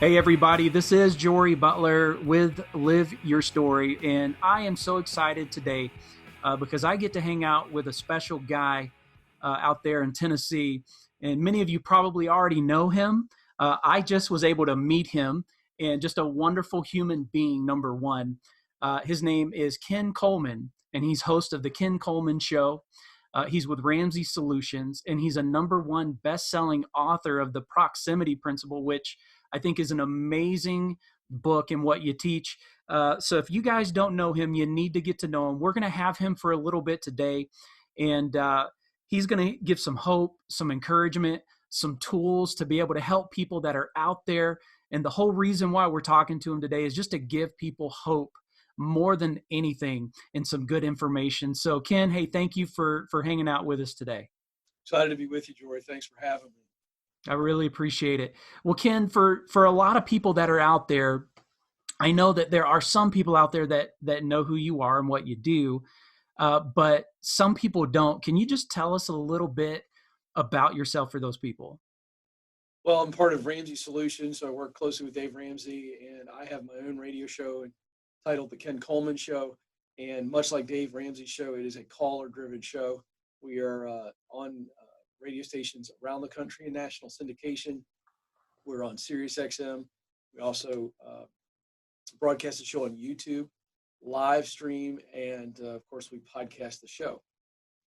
Hey, everybody, this is Jory Butler with Live Your Story, and I am so excited today because I get to hang out with a special guy out there in Tennessee, and many of you probably already know him. I just was able to meet him, and just a wonderful human being, number one. His name is Ken Coleman, and he's host of the Ken Coleman Show. He's with Ramsey Solutions, and he's a number one best-selling author of the Proximity Principle, which I think is an amazing book in what you teach. So if you guys don't know him, you need to get to know him. We're going to have him for a little bit today, and he's going to give some hope, some encouragement, some tools to be able to help people that are out there. And the whole reason why we're talking to him today is just to give people hope more than anything and some good information. So Ken, hey, thank you for hanging out with us today. Excited to be with you, Jory. Thanks for having me. I really appreciate it. Well, Ken, for a lot of people that are out there, I know that there are some people out there that know who you are and what you do, but some people don't. Can you just tell us a little bit about yourself for those people? Well, I'm part of Ramsey Solutions, so I work closely with Dave Ramsey, and I have my own radio show entitled The Ken Coleman Show. And much like Dave Ramsey's show, it is a caller-driven show. We are on radio stations around the country in national syndication. We're on Sirius XM. We also broadcast the show on YouTube, live stream, and of course, we podcast the show.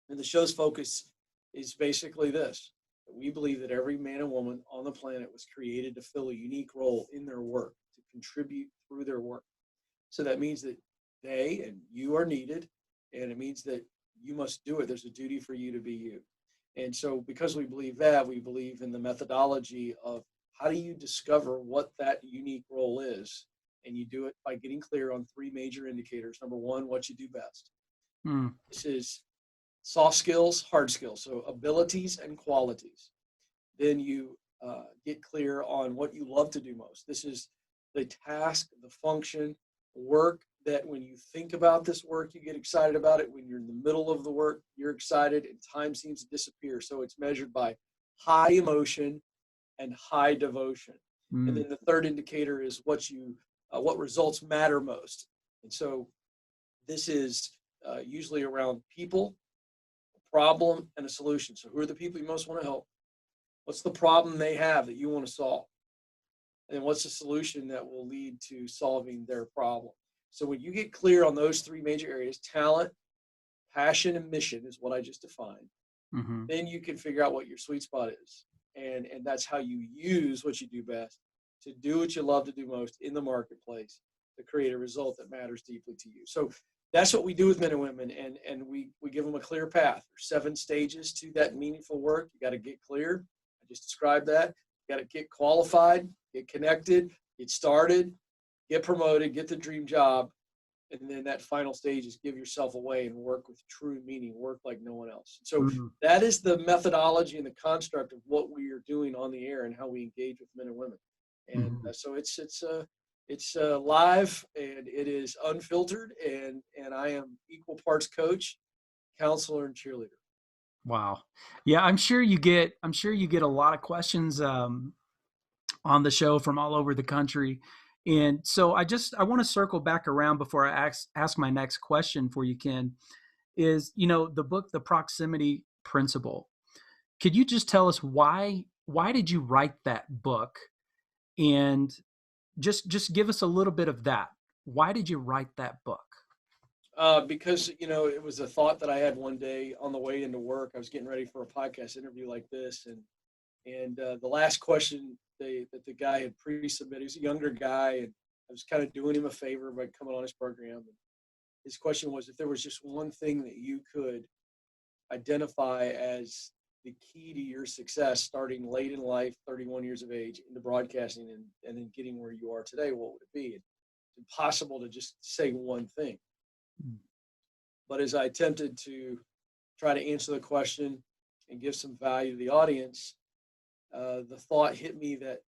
And the show's focus is basically this: that we believe that every man and woman on the planet was created to fill a unique role in their work, to contribute through their work. So that means that they and you are needed, and it means that you must do it. There's a duty for you to be you. And so, because we believe that, we believe in the methodology of how do you discover what that unique role is? And you do it by getting clear on three major indicators. Number one, what you do best. Hmm. This is soft skills, hard skills, so abilities and qualities. Then you get clear on what you love to do most. This is the task, the function, work that when you think about this work, you get excited about it. When you're in the middle of the work, you're excited and time seems to disappear. So it's measured by high emotion and high devotion. And Hmm. then the third indicator is what results matter most. And so this is usually around people, problem, and a solution. So who are the people you most want to help? What's the problem they have that you want to solve? And what's the solution that will lead to solving their problem? So when you get clear on those three major areas, talent, passion, and mission is what I just defined, Hmm. then you can figure out what your sweet spot is. And that's how you use what you do best to do what you love to do most in the marketplace to create a result that matters deeply to you. So that's what we do with men and women, and we give them a clear path. There's 7 stages to that meaningful work. You got to get clear. I just described that. You got to get qualified, get connected, get started, get promoted, get the dream job, and then that final stage is give yourself away and work with true meaning, work like no one else. So Hmm. that is the methodology and the construct of what we are doing on the air and how we engage with men and women. And Hmm. so it's live and it is unfiltered, and I am equal parts coach, counselor, and cheerleader. Wow. Yeah, I'm sure you get a lot of questions on the show from all over the country. And so I want to circle back around before I ask my next question for you, Ken, is the book, The Proximity Principle. Could you just tell us why did you write that book? And just give us a little bit of that. Why did you write that book? Because it was a thought that I had one day on the way into work. I was getting ready for a podcast interview like this, and the last question that the guy had pre-submitted, he was a younger guy, and I was kind of doing him a favor by coming on his program. And his question was, if there was just one thing that you could identify as the key to your success starting late in life, 31 years of age, into broadcasting and then getting where you are today, what would it be? It's impossible to just say one thing. But as I attempted to try to answer the question and give some value to the audience, the thought hit me that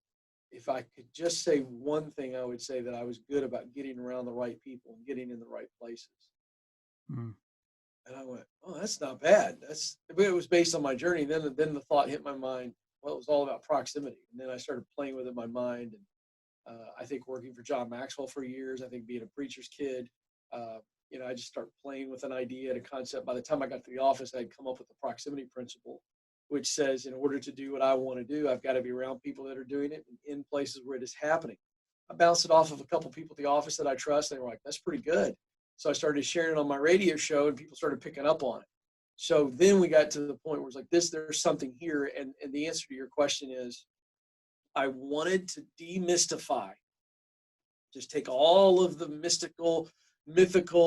if I could just say one thing, I would say that I was good about getting around the right people and getting in the right places. Mm. And I went, oh, that's not bad. But it was based on my journey. Then the thought hit my mind. Well, it was all about proximity. And then I started playing with it in my mind. And I think working for John Maxwell for years, I think being a preacher's kid, I just started playing with an idea and a concept. By the time I got to the office, I'd come up with the proximity principle, which says in order to do what I want to do, I've got to be around people that are doing it and in places where it is happening. I bounced it off of a couple of people at the office that I trust. They were like, that's pretty good. So I started sharing it on my radio show and people started picking up on it. So then we got to the point where it's like there's something here. And the answer to your question is I wanted to demystify, just take all of the mythical,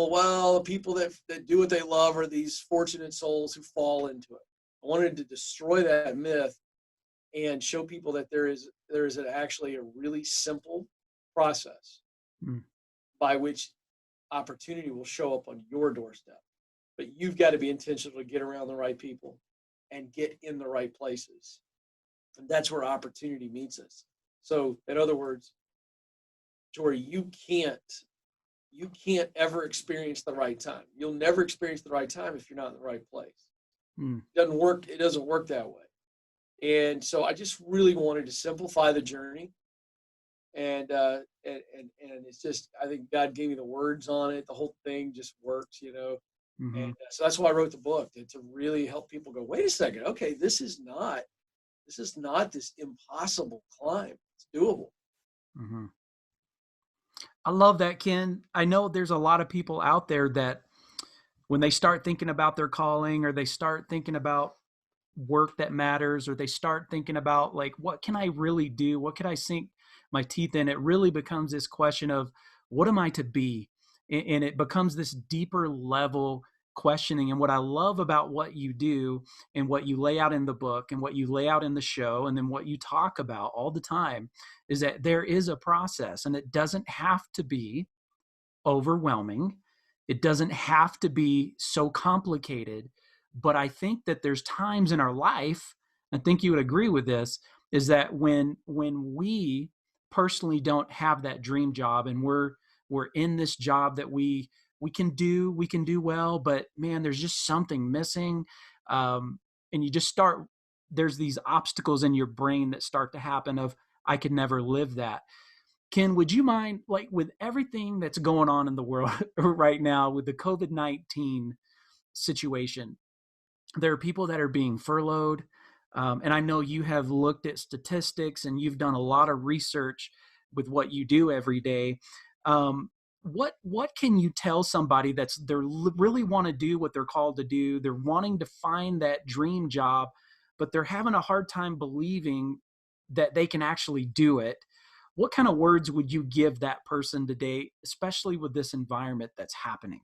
well, people that do what they love are these fortunate souls who fall into it. I wanted to destroy that myth and show people that there is actually a really simple process by which opportunity will show up on your doorstep. But you've got to be intentional to get around the right people and get in the right places. And that's where opportunity meets us. So in other words, Jory, you can't ever experience the right time. You'll never experience the right time if you're not in the right place. It doesn't work. It doesn't work that way. And so I just really wanted to simplify the journey. And it's just, I think God gave me the words on it. The whole thing just works, And so that's why I wrote the book, to really help people go, wait a second. Okay, this is not this impossible climb. It's doable. Mm-hmm. I love that, Ken. I know there's a lot of people out there that when they start thinking about their calling, or they start thinking about work that matters, or they start thinking about like, what can I really do? What can I sink my teeth in? It really becomes this question of, what am I to be? And it becomes this deeper level questioning. And what I love about what you do and what you lay out in the book and what you lay out in the show and then what you talk about all the time is that there is a process, and it doesn't have to be overwhelming. It doesn't have to be so complicated. But I think that there's times in our life, I think you would agree with this, is that when we personally don't have that dream job, and we're in this job that we can do well, but man, there's just something missing. And you just start, there's these obstacles in your brain that start to happen of, I could never live that. Ken, would you mind, like with everything that's going on in the world right now with the COVID-19 situation, there are people that are being furloughed. And I know you have looked at statistics and you've done a lot of research with what you do every day. What can you tell somebody really want to do what they're called to do? They're wanting to find that dream job, but they're having a hard time believing that they can actually do it. What kind of words would you give that person today, especially with this environment that's happening?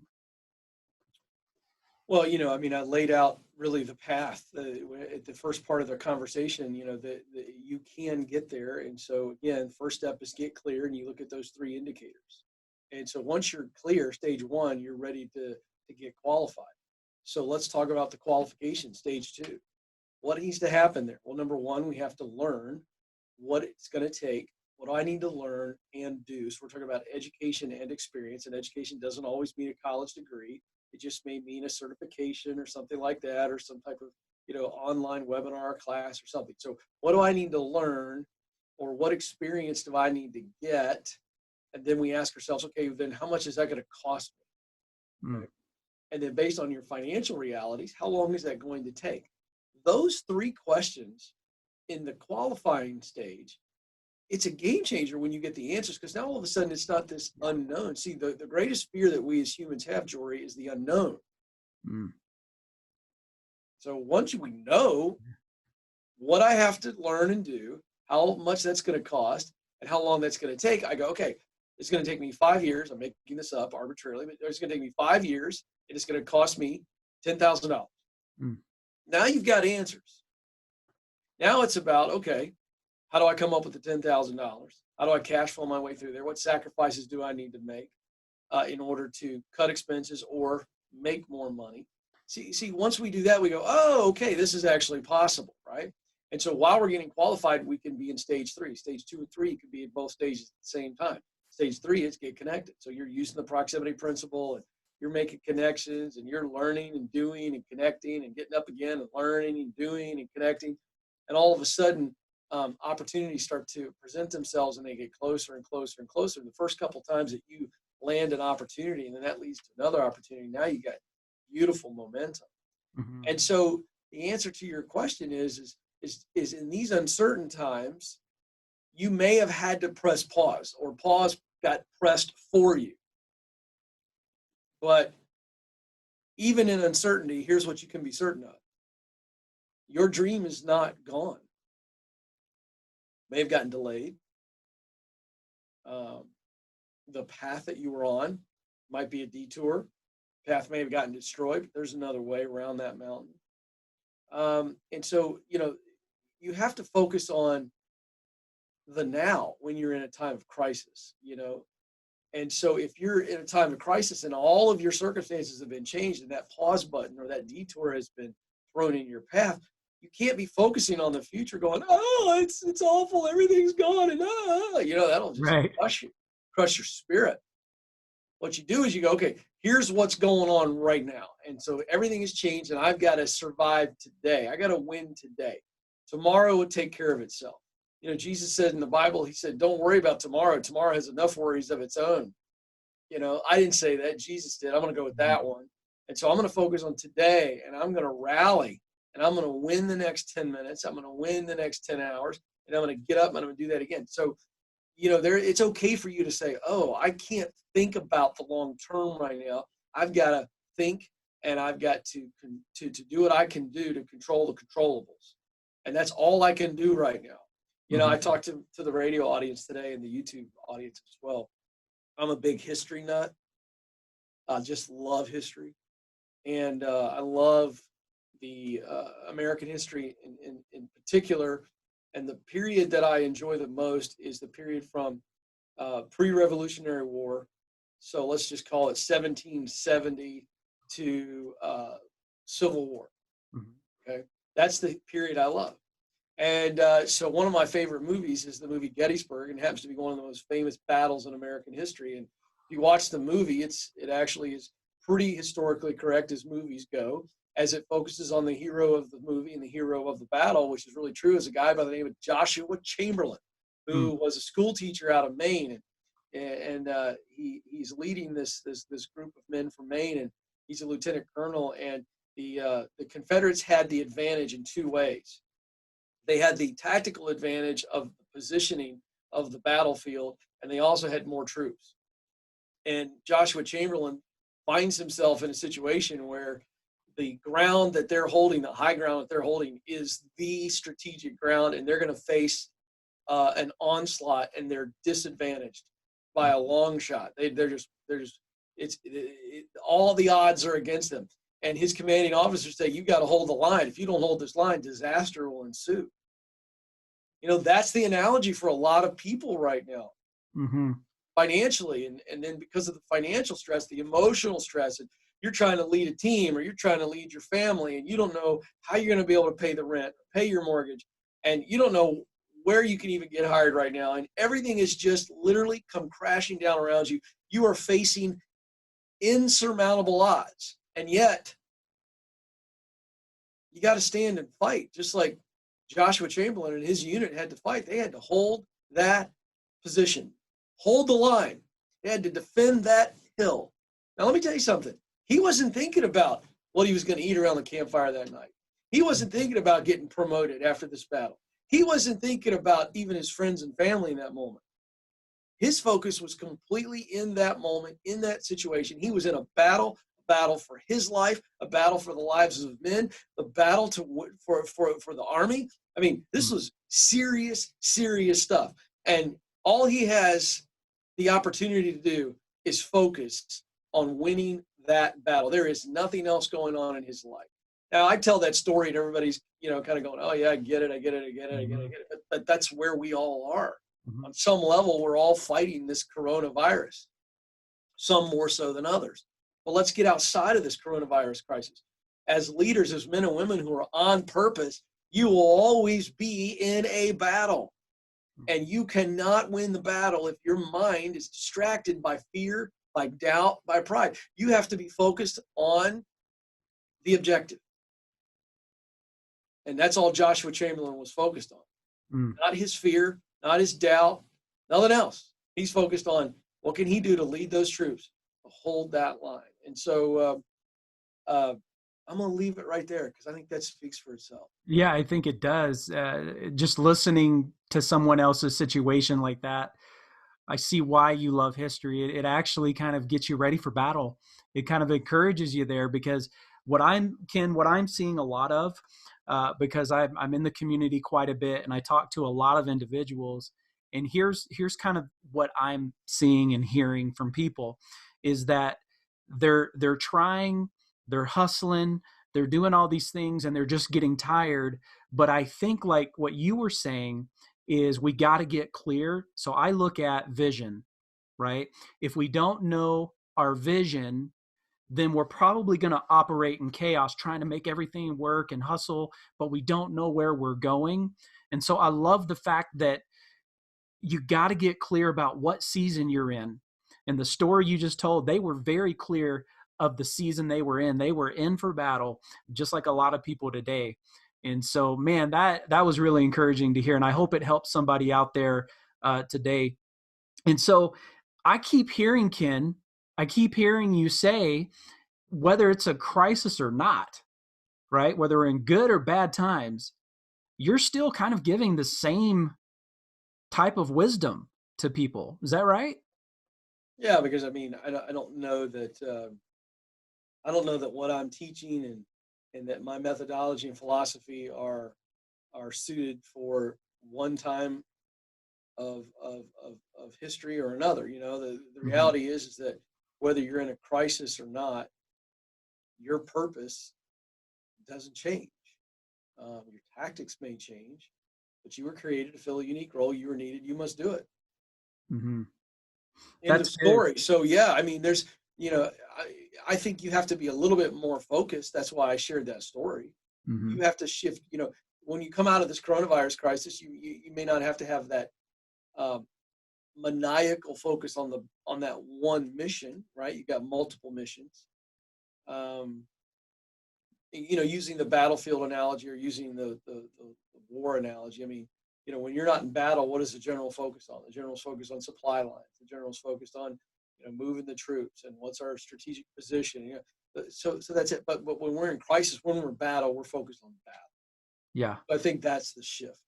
Well, I laid out really the path at the first part of the conversation, that you can get there. And so again, first step is get clear, and you look at those 3 indicators. And so once you're clear, stage 1, you're ready to get qualified. So let's talk about the qualification, stage 2. What needs to happen there? Well, number 1, we have to learn what it's going to take. What do I need to learn and do? So we're talking about education and experience, and education doesn't always mean a college degree. It just may mean a certification or something like that, or some type of, online webinar class or something. So what do I need to learn, or what experience do I need to get? And then we ask ourselves, okay, then how much is that going to cost me? Okay. And then based on your financial realities, how long is that going to take? Those 3 questions in the qualifying stage, it's a game changer when you get the answers, because now all of a sudden it's not this unknown. See, the greatest fear that we as humans have, Jory, is the unknown. So once we know what I have to learn and do, how much that's going to cost, and how long that's going to take, I go, okay, it's going to take me 5 years. I'm making this up arbitrarily, but it's going to take me 5 years, and it's going to cost me $10,000. Now you've got answers. Now it's about, okay, how do I come up with the $10,000? How do I cash flow my way through there? What sacrifices do I need to make in order to cut expenses or make more money? See, once we do that, we go, oh, okay, this is actually possible, right? And so while we're getting qualified, we can be in stage 3. Stage 2 and 3 could be at both stages at the same time. Stage 3 is get connected. So you're using the proximity principle, and you're making connections, and you're learning and doing and connecting and getting up again and learning and doing and connecting. And all of a sudden, opportunities start to present themselves and they get closer and closer and closer. The first couple times that you land an opportunity and then that leads to another opportunity, now you got beautiful momentum. Mm-hmm. And so the answer to your question is in these uncertain times, you may have had to press pause, or pause got pressed for you. But even in uncertainty, here's what you can be certain of. Your dream is not gone. May have gotten delayed. The path that you were on might be a detour. Path may have gotten destroyed, but there's another way around that mountain. And so, you have to focus on the now when you're in a time of crisis, And so if you're in a time of crisis and all of your circumstances have been changed and that pause button or that detour has been thrown in your path, you can't be focusing on the future going, oh, it's awful, everything's gone, and that'll just Right. crush your spirit. What you do is you go, okay, here's what's going on right now. And so everything has changed and I've got to survive today. I got to win today. Tomorrow will take care of itself. Jesus said in the Bible, he said, don't worry about tomorrow. Tomorrow has enough worries of its own. I didn't say that. Jesus did. I'm going to go with that one. And so I'm going to focus on today and I'm going to rally and I'm going to win the next 10 minutes. I'm going to win the next 10 hours and I'm going to get up and I'm going to do that again. So, it's okay for you to say, oh, I can't think about the long term right now. I've got to think and I've got to do what I can do to control the controllables. And that's all I can do right now. I talked to the radio audience today and the YouTube audience as well. I'm a big history nut. I just love history. And I love the American history in particular. And the period that I enjoy the most is the period from pre-Revolutionary War. So let's just call it 1770 to Civil War. Okay, that's the period I love. And so one of my favorite movies is the movie Gettysburg, and it happens to be one of the most famous battles in American history. And if you watch the movie, it actually is pretty historically correct as movies go, as it focuses on the hero of the movie and the hero of the battle, which is really true, is a guy by the name of Joshua Chamberlain, who was a school teacher out of Maine. And he's leading this group of men from Maine, and he's a lieutenant colonel. And the Confederates had the advantage in two ways. They had the tactical advantage of the positioning of the battlefield, and they also had more troops. And Joshua Chamberlain finds himself in a situation where the ground that they're holding, the high ground that they're holding, is the strategic ground, and they're going to face an onslaught, and they're disadvantaged by a long shot. All the odds are against them. And his commanding officers say, you got to hold the line. If you don't hold this line, disaster will ensue. That's the analogy for a lot of people right now, financially. And then because of the financial stress, the emotional stress, and you're trying to lead a team or you're trying to lead your family, and you don't know how you're going to be able to pay the rent, pay your mortgage, and you don't know where you can even get hired right now. And everything is just literally come crashing down around you. You are facing insurmountable odds. And yet, you got to stand and fight, just like Joshua Chamberlain and his unit had to fight. They had to hold that position, hold the line. They had to defend that hill. Now, let me tell you something. He wasn't thinking about what he was going to eat around the campfire that night. He wasn't thinking about getting promoted after this battle. He wasn't thinking about even his friends and family in that moment. His focus was completely in that moment, in that situation. He was in a battle for his life, a battle for the lives of men, a battle for the army. I mean, this was serious, serious stuff. And all he has the opportunity to do is focus on winning that battle. There is nothing else going on in his life. Now, I tell that story and everybody's, kind of going, oh, yeah, I get it. But that's where we all are. On some level, we're all fighting this coronavirus, some more so than others. But let's get outside of this coronavirus crisis. As leaders, as men and women who are on purpose, you will always be in a battle. And you cannot win the battle if your mind is distracted by fear, by doubt, by pride. You have to be focused on the objective. And that's all Joshua Chamberlain was focused on. Mm. Not his fear, not his doubt, nothing else. He's focused on what can he do to lead those troops to hold that line. And so I'm going to leave it right there because I think that speaks for itself. Yeah, I think it does. Just listening to someone else's situation like that, I see why you love history. It actually kind of gets you ready for battle. It kind of encourages you there because what I'm seeing a lot of, because I'm in the community quite a bit and I talk to a lot of individuals. And here's kind of what I'm seeing and hearing from people is that they're trying, they're hustling, they're doing all these things and they're just getting tired. But I think like what you were saying is we got to get clear. So I look at vision, right? If we don't know our vision, then we're probably going to operate in chaos, trying to make everything work and hustle, but we don't know where we're going. And so I love the fact that you got to get clear about what season you're in. And the story you just told, they were very clear of the season they were in. They were in for battle, just like a lot of people today. And so, man, that was really encouraging to hear, and I hope it helps somebody out there today. And so, I keep hearing Ken, I keep hearing you say, whether it's a crisis or not, right? Whether we're in good or bad times, you're still kind of giving the same type of wisdom to people. Is that right? Yeah, because I mean, I don't know that I don't know that what I'm teaching and that my methodology and philosophy are suited for one time of history or another. You know, the Mm-hmm. reality is that whether you're in a crisis or not, your purpose doesn't change. Your tactics may change, but you were created to fill a unique role. You were needed. You must do it. Mm-hmm. End of That's good. story. So yeah, I mean, there's, you know, I think you have to be a little bit more focused. That's why I shared that story. Mm-hmm. You have to shift. You know, when you come out of this coronavirus crisis, you may not have to have that um, maniacal focus on that one mission, right? You got multiple missions. Um, you know, using the battlefield analogy or using the war analogy. I mean, you know, when you're not in battle, what is the general focus on? The general's focused on supply lines. The general's focused on, you know, moving the troops and what's our strategic position. You know, so that's it. But when we're in crisis, when we're in battle, we're focused on battle. Yeah. I think that's the shift.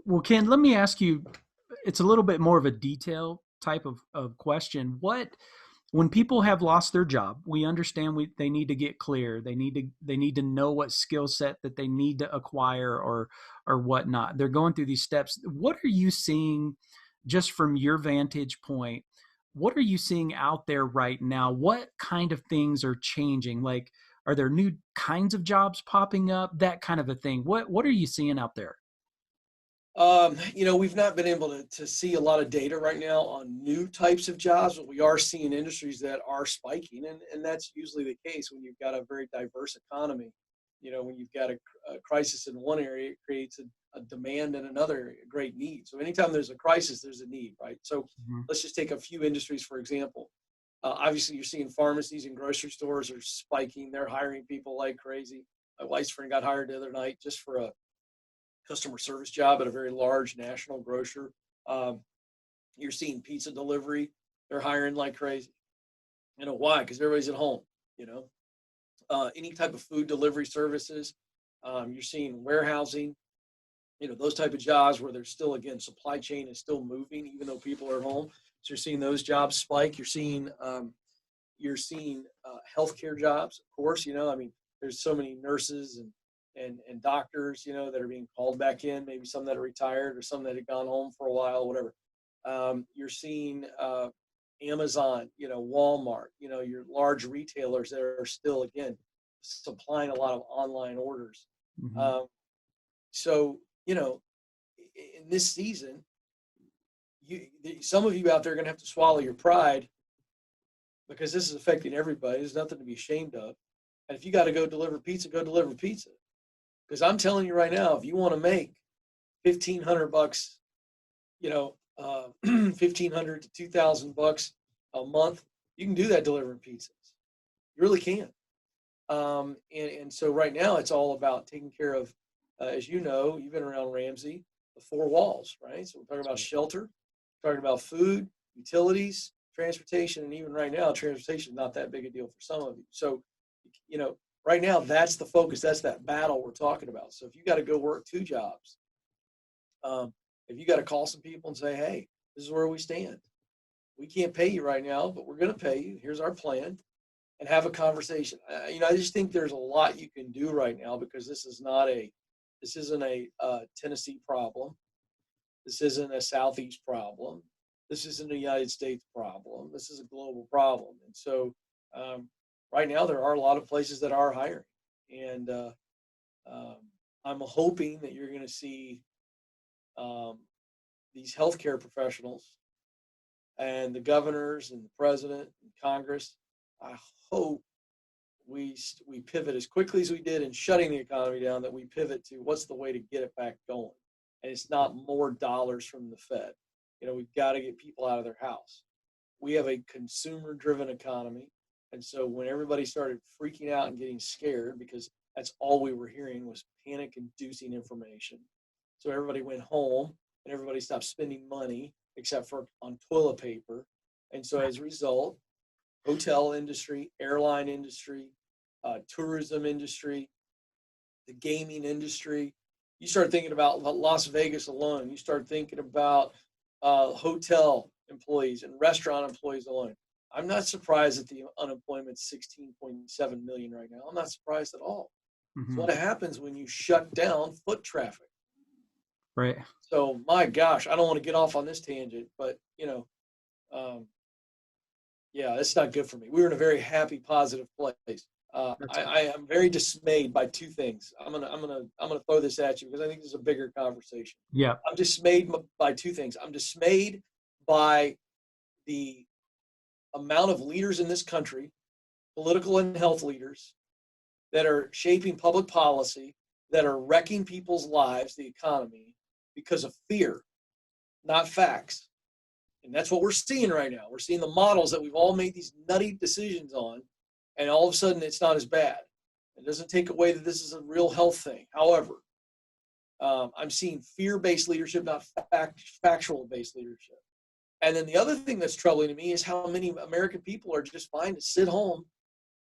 Well, Ken, let me ask you, it's a little bit more of a detail type of question. When people have lost their job, we understand they need to get clear. They need to know what skill set that they need to acquire or whatnot. They're going through these steps. What are you seeing just from your vantage point? What are you seeing out there right now? What kind of things are changing? Like, are there new kinds of jobs popping up? That kind of a thing. What are you seeing out there? You know, we've not been able to see a lot of data right now on new types of jobs, but we are seeing industries that are spiking, and that's usually the case when you've got a very diverse economy. You know, when you've got a crisis in one area, it creates a demand in another area, a great need. So anytime there's a crisis, there's a need, right? So Mhm. let's just take a few industries for example. Obviously, you're seeing pharmacies and grocery stores are spiking. They're hiring people like crazy. My wife's friend got hired the other night just for a customer service job at a very large national grocer. Um, you're seeing pizza delivery; they're hiring like crazy. You know why? Because everybody's at home. You know, any type of food delivery services. You're seeing warehousing. You know, those type of jobs where there's still again supply chain is still moving even though people are at home. So you're seeing those jobs spike. You're seeing healthcare jobs, of course. You know, I mean, there's so many nurses and doctors, you know, that are being called back in. Maybe some that are retired or some that have gone home for a while, whatever. You're seeing Amazon, you know, Walmart, you know, your large retailers that are still again supplying a lot of online orders. Mhm. Um, so you know, in this season, some of you out there are going to have to swallow your pride because this is affecting everybody. There's nothing to be ashamed of. And if you got to go deliver pizza, go deliver pizza. Because I'm telling you right now, if you want to make $1,500, you know, 1,500 to 2,000 bucks a month, you can do that delivering pizzas. You really can. And so right now it's all about taking care of, as you know, you've been around Ramsey. the four walls, right? So we're talking about shelter, we're talking about food, utilities, transportation, and even right now, transportation is not that big a deal for some of you. So, right now, that's the focus. That's that battle we're talking about. So if you got to go work two jobs, if you got to call some people and say, hey, this is where we stand. We can't pay you right now, but we're going to pay you. Here's our plan, and have a conversation. I just think there's a lot you can do right now, because this isn't a Tennessee problem. This isn't a Southeast problem. This isn't a United States problem. This is a global problem. And so right now there are a lot of places that are hiring. And I'm hoping that you're going to see these healthcare professionals and the governors and the president and Congress. I hope we pivot as quickly as we did in shutting the economy down, that we pivot to what's the way to get it back going. And it's not more dollars from the Fed. We've got to get people out of their house. We have a consumer-driven economy. And so when everybody started freaking out and getting scared, because that's all we were hearing was panic-inducing information. So everybody went home and everybody stopped spending money except for on toilet paper. And so as a result, hotel industry, airline industry, tourism industry, the gaming industry, you start thinking about Las Vegas alone. You start thinking about hotel employees and restaurant employees alone. I'm not surprised that the unemployment's 16.7 million right now. I'm not surprised at all. Mm-hmm. It's what happens when you shut down foot traffic. Right. So my gosh, I don't want to get off on this tangent, but yeah, it's not good for me. We were in a very happy, positive place. I am very dismayed by two things. I'm gonna throw this at you because I think this is a bigger conversation. Yeah. I'm dismayed by two things. I'm dismayed by the amount of leaders in this country, political and health leaders, that are shaping public policy, that are wrecking people's lives, the economy, because of fear, not facts. And that's what we're seeing right now. We're seeing the models that we've all made these nutty decisions on, and all of a sudden it's not as bad. It doesn't take away that this is a real health thing. However, I'm seeing fear-based leadership, not factual-based leadership. And then the other thing that's troubling to me is how many American people are just fine to sit home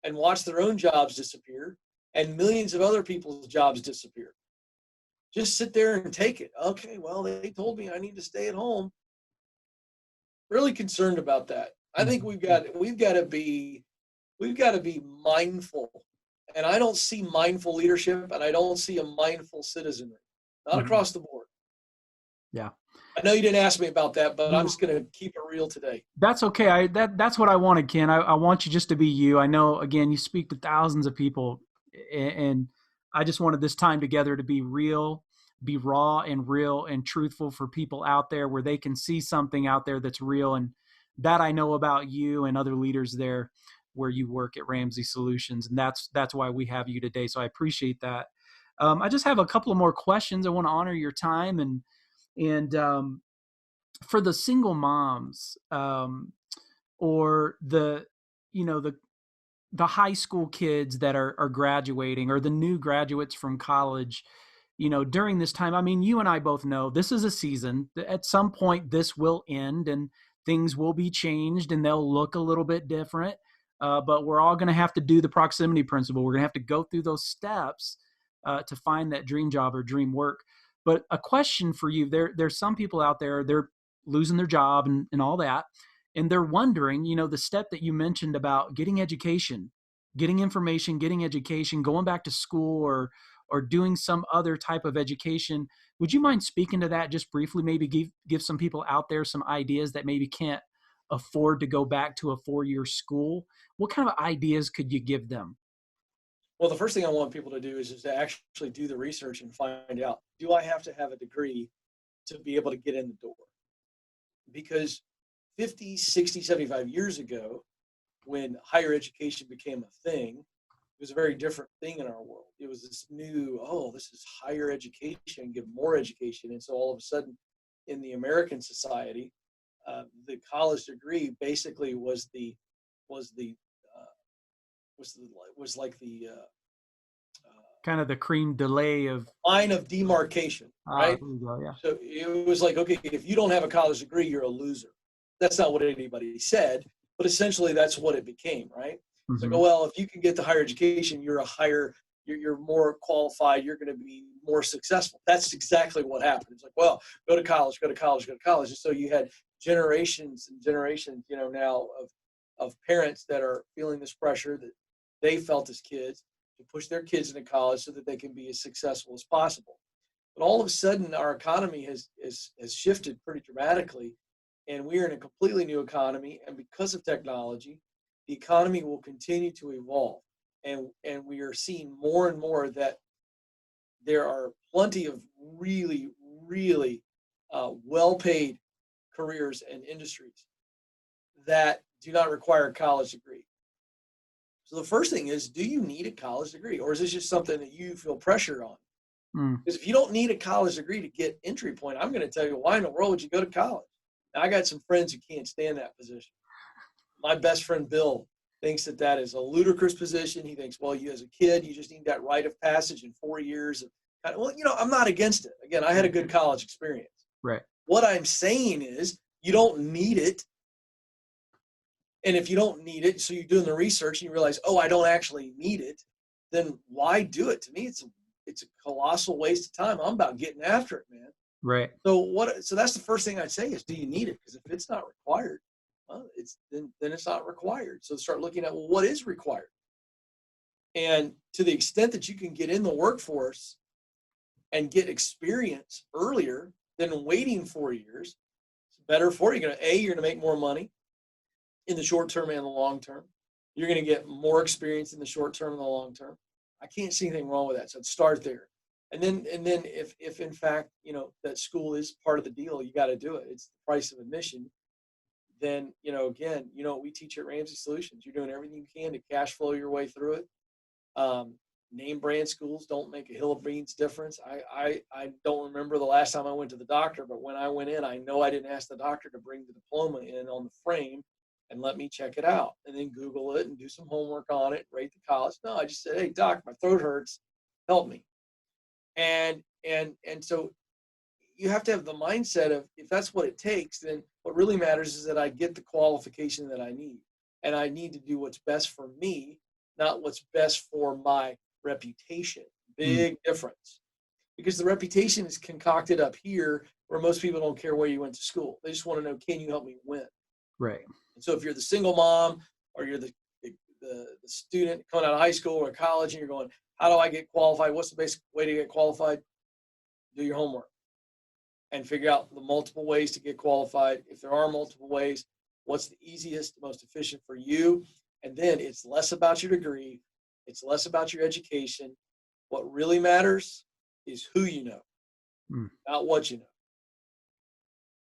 and watch their own jobs disappear and millions of other people's jobs disappear. Just sit there and take it. Okay, well, they told me I need to stay at home. Really concerned about that. I think we've got to be mindful. And I don't see mindful leadership, and I don't see a mindful citizenry. Not across the board. Yeah. I know you didn't ask me about that, but I'm just going to keep it real today. That's okay. That's what I wanted, Ken. I want you just to be you. I know, again, you speak to thousands of people, and I just wanted this time together to be real, be raw and real and truthful for people out there, where they can see something out there that's real. And that I know about you and other leaders there where you work at Ramsey Solutions. And that's why we have you today. So I appreciate that. I just have a couple of more questions. I want to honor your time and for the single moms, or the high school kids that are graduating, or the new graduates from college, during this time, I mean, you and I both know this is a season. At some point, this will end and things will be changed and they'll look a little bit different. But we're all going to have to do the proximity principle. We're going to have to go through those steps to find that dream job or dream work. But a question for you, there's some people out there, they're losing their job and all that. And they're wondering, the step that you mentioned about getting education, getting information, getting education, going back to school or doing some other type of education. Would you mind speaking to that just briefly? Maybe give some people out there some ideas that maybe can't afford to go back to a 4-year school. What kind of ideas could you give them? Well, the first thing I want people to do is to actually do the research and find out, do I have to have a degree to be able to get in the door? Because 50, 60, 75 years ago, when higher education became a thing, it was a very different thing in our world. It was this new, this is higher education, give more education. And so all of a sudden, in the American society, the college degree basically was like the kind of the cream delay of line of demarcation, right? there you go, yeah. So it was like, okay, if you don't have a college degree, you're a loser. That's not what anybody said, but essentially that's what it became, right? It's like, Mm-hmm. oh, well, if you can get the higher education, you're more qualified, you're going to be more successful. That's exactly what happened. It's like, well, go to college, go to college, go to college. And so you had generations and generations, now of parents that are feeling this pressure that they felt as kids to push their kids into college so that they can be as successful as possible. But all of a sudden, our economy has shifted pretty dramatically, and we are in a completely new economy. And because of technology, the economy will continue to evolve, and we are seeing more and more that there are plenty of really, really well-paid careers and industries that do not require a college degree. So the first thing is, do you need a college degree, or is this just something that you feel pressure on? Because if you don't need a college degree to get entry point, I'm going to tell you, why in the world would you go to college? Now, I got some friends who can't stand that position. My best friend, Bill, thinks that is a ludicrous position. He thinks, well, you as a kid, you just need that rite of passage in 4 years. Well, I'm not against it. Again, I had a good college experience. Right. What I'm saying is you don't need it. And if you don't need it, so you're doing the research and you realize, oh, I don't actually need it, then why do it? To me, it's a colossal waste of time. I'm about getting after it, man. Right. So that's the first thing I'd say is, do you need it? Because if it's not required, well, then it's not required. So start looking at, well, what is required? And to the extent that you can get in the workforce and get experience earlier than waiting 4 years, it's better for you. You're going to make more money in the short term and the long term. You're going to get more experience in the short term and the long term. I can't see anything wrong with that. So I'd start there. And then if in fact, that school is part of the deal, you got to do it. It's the price of admission. Then, again, what we teach at Ramsey Solutions, you're doing everything you can to cash flow your way through it. Name brand schools don't make a hill of beans difference. I don't remember the last time I went to the doctor, but when I went in, I know I didn't ask the doctor to bring the diploma in on the frame and let me check it out, and then Google it and do some homework on it, rate the college. No, I just said, hey, doc, my throat hurts, help me. And so you have to have the mindset of, if that's what it takes, then what really matters is that I get the qualification that I need. And I need to do what's best for me, not what's best for my reputation. Big difference. Because the reputation is concocted up here where most people don't care where you went to school. They just want to know, can you help me win? Right. And so if you're the single mom, or you're the student coming out of high school or college, and you're going, how do I get qualified? What's the basic way to get qualified? Do your homework and figure out the multiple ways to get qualified. If there are multiple ways, what's the easiest, most efficient for you? And then it's less about your degree. It's less about your education. What really matters is who you know, not what you know.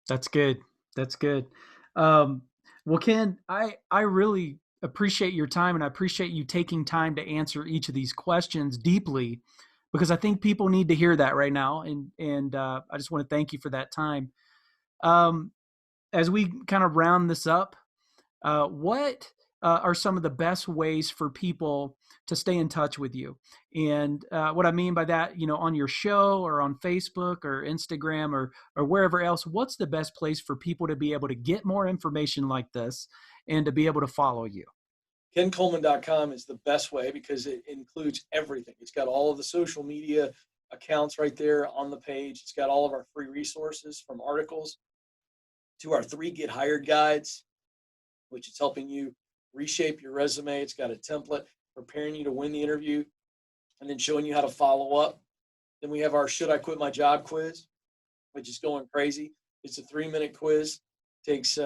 That's good. That's good. Well, Ken, I really appreciate your time, and I appreciate you taking time to answer each of these questions deeply, because I think people need to hear that right now. And I just want to thank you for that time. As we kind of round this up, what are some of the best ways for people to stay in touch with you? And what I mean by that, on your show or on Facebook or Instagram or wherever else, what's the best place for people to be able to get more information like this and to be able to follow you? KenColeman.com is the best way because it includes everything. It's got all of the social media accounts right there on the page. It's got all of our free resources, from articles to our 3 Get Hired guides, which is helping you reshape your resume. It's got a template preparing you to win the interview and then showing you how to follow up. Then we have our Should I Quit My Job quiz, which is going crazy. It's a 3-minute quiz. It's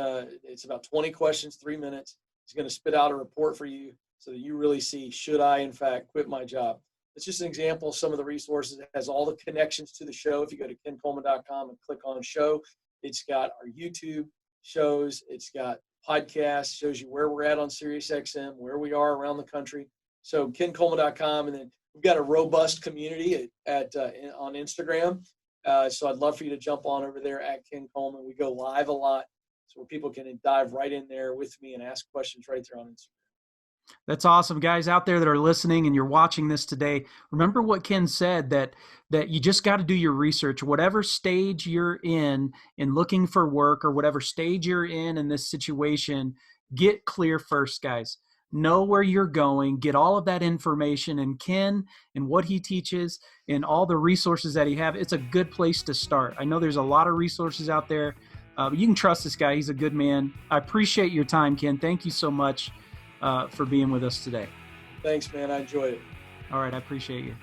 about 20 questions, 3 minutes. It's going to spit out a report for you so that you really see, should I, in fact, quit my job? It's just an example of some of the resources. It has all the connections to the show. If you go to kencoleman.com and click on show, it's got our YouTube shows. It's got podcasts, shows you where we're at on SiriusXM, where we are around the country. So kencoleman.com, and then we've got a robust community on Instagram. So I'd love for you to jump on over there at Ken Coleman. We go live a lot, so where people can dive right in there with me and ask questions right there on Instagram. That's awesome, guys out there that are listening and you're watching this today. Remember what Ken said, that you just got to do your research. Whatever stage you're in looking for work, or whatever stage you're in this situation, get clear first, guys. Know where you're going, get all of that information, and Ken and what he teaches and all the resources that he have, it's a good place to start. I know there's a lot of resources out there, but you can trust this guy. He's a good man. I appreciate your time, Ken. Thank you so much for being with us today. Thanks, man. I enjoyed it. All right. I appreciate you.